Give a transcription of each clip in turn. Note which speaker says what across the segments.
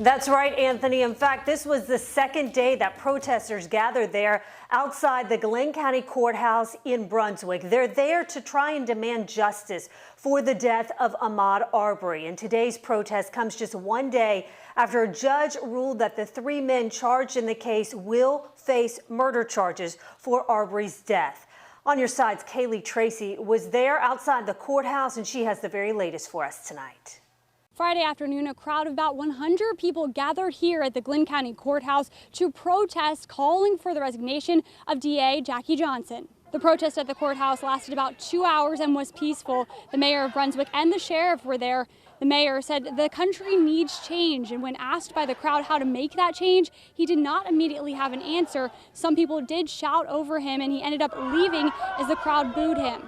Speaker 1: That's right, Anthony. In fact, this was the second day that protesters gathered there outside the Glynn County courthouse in Brunswick. They're there to try and demand justice for the death of Ahmaud Arbery. And today's protest comes just one day after a judge ruled that the three men charged in the case will face murder charges for Arbery's death. On your sides, Kaylee Tracy was there outside the courthouse, and she has the very latest for us tonight.
Speaker 2: Friday afternoon, a crowd of about 100 people gathered here at the Glynn County courthouse to protest, calling for the resignation of DA Jackie Johnson. The protest at the courthouse lasted about 2 hours and was peaceful. The mayor of Brunswick and the sheriff were there. The mayor said the country needs change, and when asked by the crowd how to make that change, he did not immediately have an answer. Some people did shout over him, and he ended up leaving as the crowd booed him.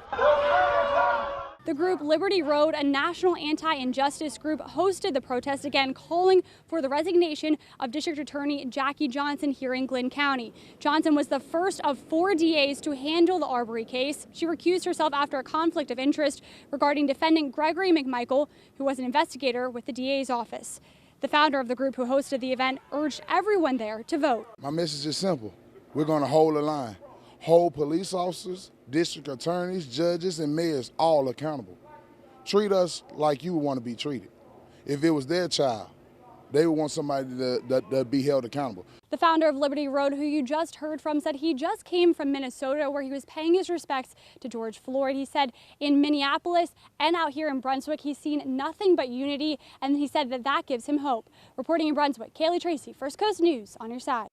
Speaker 2: The group Liberty Road, a national anti-injustice group, hosted the protest again, calling for the resignation of District Attorney Jackie Johnson here in Glynn County. Johnson was the first of 4 DAs to handle the Arbery case. She recused herself after a conflict of interest regarding defendant Gregory McMichael, who was an investigator with the DA's office. The founder of the group who hosted the event urged everyone there to vote.
Speaker 3: My message is simple. We're going to hold the line. Hold police officers, district attorneys, judges, and mayors all accountable. Treat us like you would want to be treated. If it was their child, they would want somebody to be held accountable.
Speaker 2: The founder of Liberty Road, who you just heard from, said he just came from Minnesota, where he was paying his respects to George Floyd. He said in Minneapolis and out here in Brunswick, he's seen nothing but unity, and he said that gives him hope. Reporting in Brunswick, Kaylee Tracy, First Coast News, on your side.